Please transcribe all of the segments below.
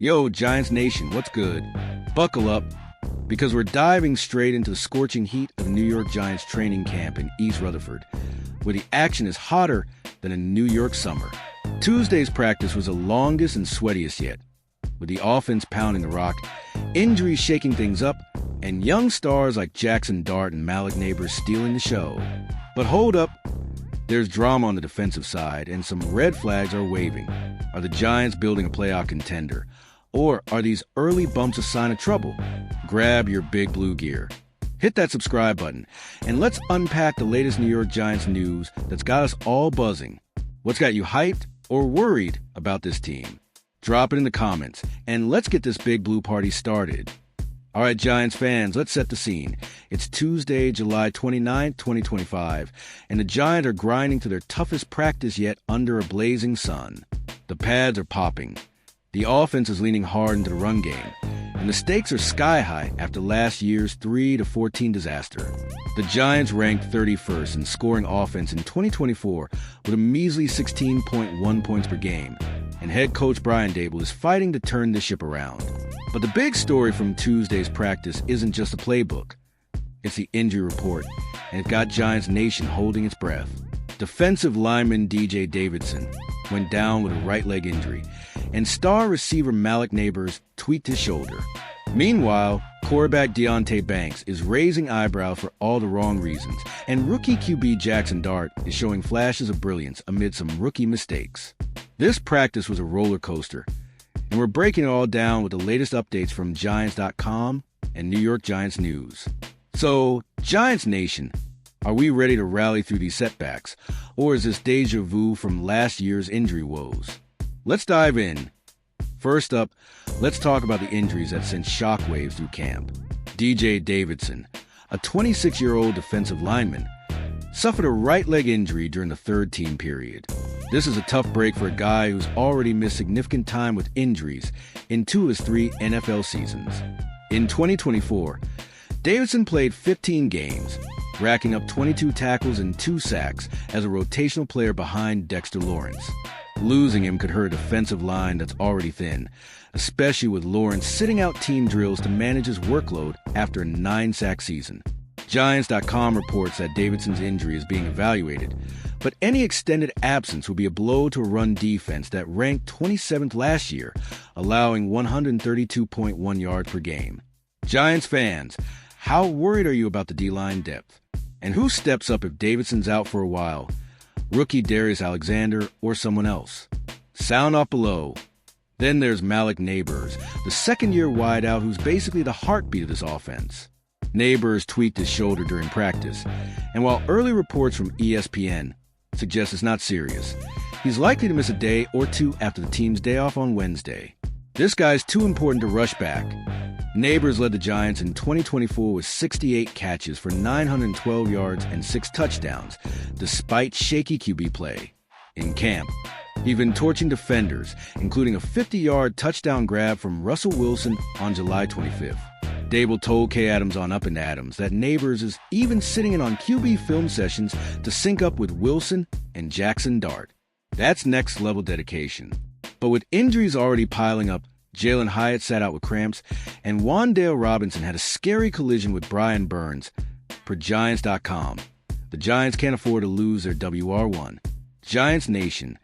Yo, Giants Nation, what's good? Buckle up, because we're diving straight into the scorching heat of the New York Giants training camp in East Rutherford, where the action is hotter than a New York summer. Tuesday's practice was the longest and sweatiest yet, with the offense pounding the rock, injuries shaking things up, and young stars like Jackson Dart and Malik Neighbors stealing the show. But hold up, there's drama on the defensive side, and some red flags are waving. Are the Giants building a playoff contender? Or are these early bumps a sign of trouble? Grab your big blue gear. Hit that subscribe button, and let's unpack the latest New York Giants news that's got us all buzzing. What's got you hyped or worried about this team? Drop it in the comments, and let's get this big blue party started. All right, Giants fans, let's set the scene. It's Tuesday, July 29th, 2025, and the Giants are grinding to their toughest practice yet under a blazing sun. The pads are popping. The offense is leaning hard into the run game, and the stakes are sky high after last year's 3-14 disaster. The Giants ranked 31st in scoring offense in 2024 with a measly 16.1 points per game, and head coach Brian Daboll is fighting to turn the ship around. But the big story from Tuesday's practice isn't just the playbook. It's the injury report, and it got Giants Nation holding its breath. Defensive lineman DJ Davidson went down with a right leg injury, and star receiver Malik Neighbors tweaked his shoulder. Meanwhile, quarterback Deontay Banks is raising eyebrows for all the wrong reasons, and rookie QB Jackson Dart is showing flashes of brilliance amid some rookie mistakes. This practice was a roller coaster, and we're breaking it all down with the latest updates from Giants.com and New York Giants News. So, Giants Nation, are we ready to rally through these setbacks, or is this deja vu from last year's injury woes? Let's dive in. First up, let's talk about the injuries that sent shockwaves through camp. DJ Davidson, a 26-year-old defensive lineman, suffered a right leg injury during the third team period. This is a tough break for a guy who's already missed significant time with injuries in 2 of his 3 NFL seasons. In 2024, Davidson played 15 games, racking up 22 tackles and 2 sacks as a rotational player behind Dexter Lawrence. Losing him could hurt a defensive line that's already thin, especially with Lawrence sitting out team drills to manage his workload after a 9-sack season. Giants.com reports that Davidson's injury is being evaluated, but any extended absence will be a blow to a run defense that ranked 27th last year, allowing 132.1 yards per game. Giants fans, how worried are you about the D-line depth? And who steps up if Davidson's out for a while? Rookie Darius Alexander or someone else? Sound off below. Then there's Malik Neighbors, the second-year wideout who's basically the heartbeat of this offense. Neighbors tweaked his shoulder during practice, and while early reports from ESPN suggest it's not serious, he's likely to miss a day or 2 after the team's day off on Wednesday. This guy's too important to rush back. Neighbors led the Giants in 2024 with 68 catches for 912 yards and 6 touchdowns, despite shaky QB play. In camp, he's been torching defenders, including a 50-yard touchdown grab from Russell Wilson on July 25th. Daboll told K. Adams on Up and Adams that Neighbors is even sitting in on QB film sessions to sync up with Wilson and Jackson Dart. That's next-level dedication. But with injuries already piling up, Jalen Hyatt sat out with cramps, and Wan'Dale Robinson had a scary collision with Brian Burns, per Giants.com. The Giants can't afford to lose their WR1. Giants Nation,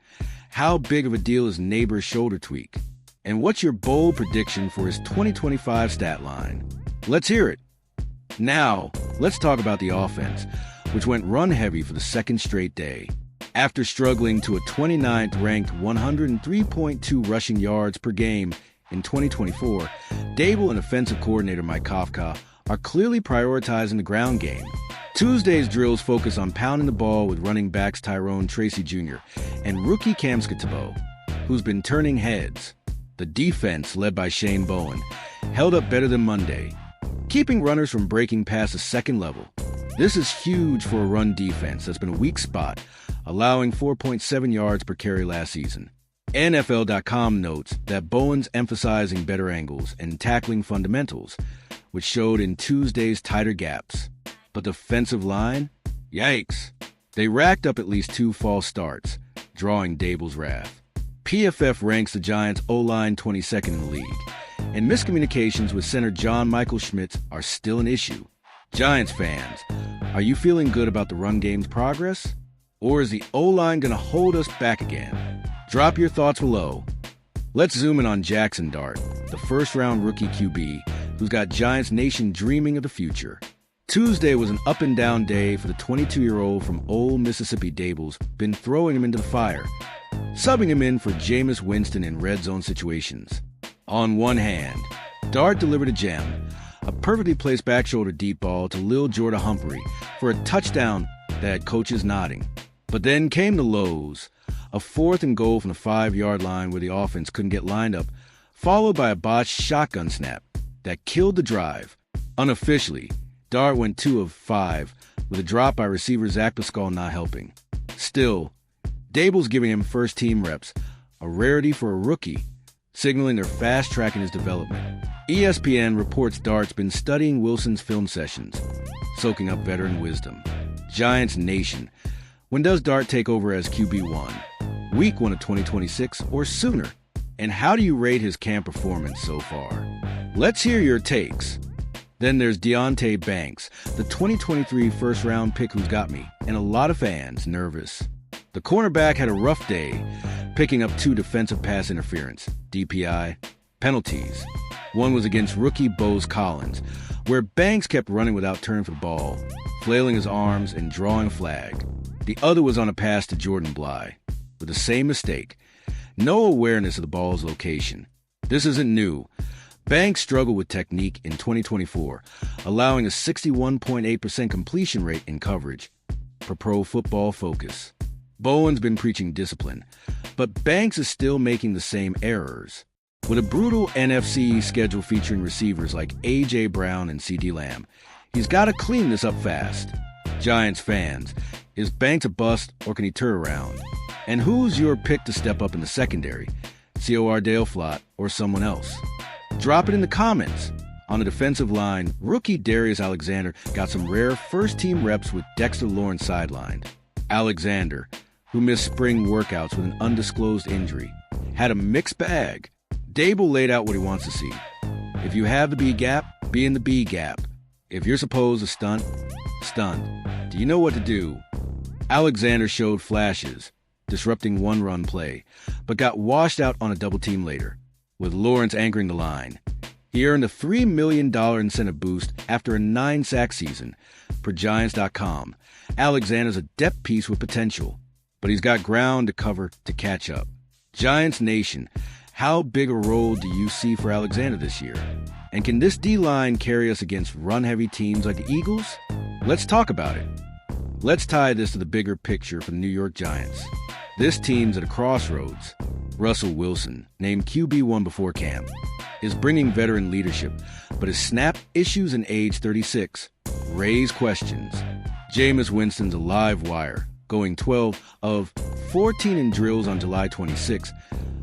how big of a deal is Neighbors' shoulder tweak? And what's your bold prediction for his 2025 stat line? Let's hear it. Now, let's talk about the offense, which went run-heavy for the second straight day. After struggling to a 29th-ranked 103.2 rushing yards per game in 2024, Daboll and offensive coordinator Mike Kafka are clearly prioritizing the ground game. Tuesday's drills focus on pounding the ball with running backs Tyrone Tracy Jr. and rookie Cam Skatabo, who's been turning heads. The defense, led by Shane Bowen, held up better than Monday, keeping runners from breaking past the second level. This is huge for a run defense that's been a weak spot, allowing 4.7 yards per carry last season. NFL.com notes that Bowen's emphasizing better angles and tackling fundamentals, which showed in Tuesday's tighter gaps. But the defensive line? Yikes. They racked up at least 2 false starts, drawing Daboll's wrath. PFF ranks the Giants' O-line 22nd in the league, and miscommunications with center John Michael Schmitz are still an issue. Giants fans, are you feeling good about the run game's progress? Or is the O-line going to hold us back again? Drop your thoughts below. Let's zoom in on Jackson Dart, the first-round rookie QB who's got Giants Nation dreaming of the future. Tuesday was an up-and-down day for the 22-year-old from Old Mississippi Dable's been throwing him into the fire, subbing him in for Jameis Winston in red zone situations. On one hand, Dart delivered a gem, a perfectly placed back shoulder deep ball to Lil Jordan Humphrey for a touchdown that had coaches nodding. But then came the lows, a 4th and goal from the 5-yard line where the offense couldn't get lined up, followed by a botched shotgun snap that killed the drive. Unofficially, Dart went 2 of 5, with a drop by receiver Zach Pascal not helping. Still, Dable's giving him first-team reps, a rarity for a rookie, signaling they're fast-tracking his development. ESPN reports Dart's been studying Wilson's film sessions, soaking up veteran wisdom. Giants Nation, when does Dart take over as QB1? Week 1 of 2026 or sooner? And how do you rate his camp performance so far? Let's hear your takes. Then there's Deontay Banks, the 2023 first-round pick who's got me, and a lot of fans, nervous. The cornerback had a rough day, picking up 2 defensive pass interference, DPI, penalties. One was against rookie Bose Collins, where Banks kept running without turning for the ball, flailing his arms and drawing a flag. The other was on a pass to Jordan Bly, with the same mistake. No awareness of the ball's location. This isn't new. Banks struggled with technique in 2024, allowing a 61.8% completion rate in coverage, per Pro Football Focus. Bowen's been preaching discipline, but Banks is still making the same errors. With a brutal NFC schedule featuring receivers like A.J. Brown and C.D. Lamb, he's got to clean this up fast. Giants fans, is Banks a bust or can he turn around? And who's your pick to step up in the secondary? C.O.R. Dale Flott or someone else? Drop it in the comments. On the defensive line, rookie Darius Alexander got some rare first-team reps with Dexter Lawrence sidelined. Alexander, who missed spring workouts with an undisclosed injury, had a mixed bag. Dable laid out what he wants to see. If you have the B gap, be in the B gap. If you're supposed to stunt. Do you know what to do? Alexander showed flashes, disrupting one run play, but got washed out on a double team later, with Lawrence anchoring the line. He earned a $3 million incentive boost after a 9-sack season. Per Giants.com, Alexander's a depth piece with potential, but he's got ground to cover to catch up. Giants Nation, how big a role do you see for Alexander this year? And can this D-line carry us against run-heavy teams like the Eagles? Let's talk about it. Let's tie this to the bigger picture for the New York Giants. This team's at a crossroads. Russell Wilson, named QB1 before camp, is bringing veteran leadership, but his snap issues in age 36 raise questions. Jameis Winston's a live wire, going 12 of 14 in drills on July 26,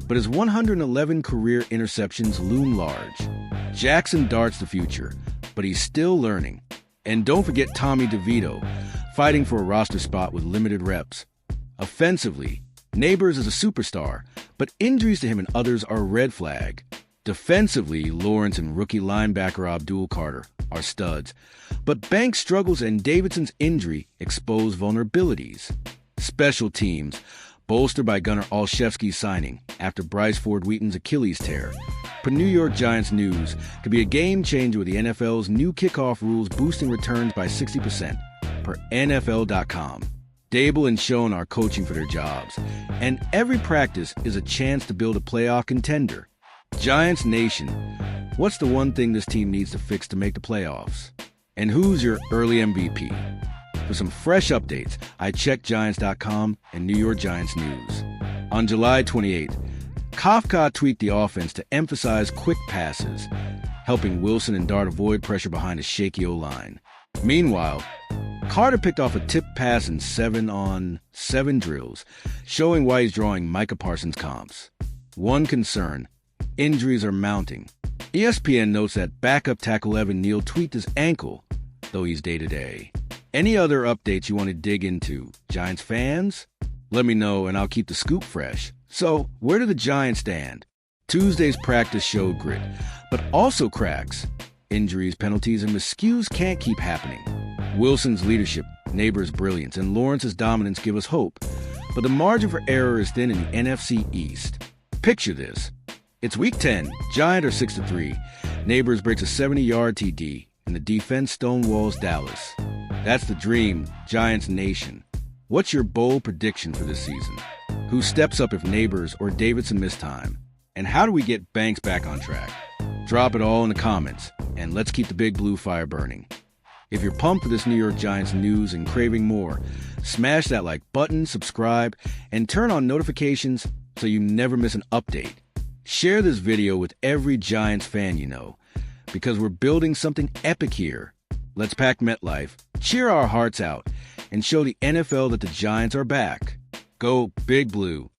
but his 111 career interceptions loom large. Jackson Dart's the future, but he's still learning. And don't forget Tommy DeVito, fighting for a roster spot with limited reps. Offensively, Neighbors is a superstar, but injuries to him and others are a red flag. Defensively, Lawrence and rookie linebacker Abdul Carter are studs, but Banks' struggles and Davidson's injury expose vulnerabilities. Special teams, bolstered by Gunnar Olszewski's signing after Bryce Ford-Wheaton's Achilles tear. Per New York Giants News, could be a game changer with the NFL's new kickoff rules boosting returns by 60%. Per NFL.com. Dable and Schoen are coaching for their jobs, and every practice is a chance to build a playoff contender. Giants Nation, what's the one thing this team needs to fix to make the playoffs? And who's your early MVP? For some fresh updates, I checked Giants.com and New York Giants News. On July 28th, Kafka tweaked the offense to emphasize quick passes, helping Wilson and Dart avoid pressure behind a shaky O-line. Meanwhile, Carter picked off a tipped pass in 7-on-7 drills, showing why he's drawing Micah Parsons comps. One concern, injuries are mounting. ESPN notes that backup tackle Evan Neal tweaked his ankle, though he's day-to-day. Any other updates you want to dig into, Giants fans? Let me know and I'll keep the scoop fresh. So, where do the Giants stand? Tuesday's practice showed grit, but also cracks. Injuries, penalties, and miscues can't keep happening. Wilson's leadership, Neighbors' brilliance, and Lawrence's dominance give us hope, but the margin for error is thin in the NFC East. Picture this. It's Week 10, Giants are 6-3. Neighbors breaks a 70-yard TD, and the defense stonewalls Dallas. That's the dream, Giants Nation. What's your bold prediction for this season? Who steps up if Neighbors or Davidson miss time? And how do we get Banks back on track? Drop it all in the comments, and let's keep the big blue fire burning. If you're pumped for this New York Giants news and craving more, smash that like button, subscribe, and turn on notifications so you never miss an update. Share this video with every Giants fan you know, because we're building something epic here. Let's pack MetLife, cheer our hearts out, and show the NFL that the Giants are back. Go Big Blue.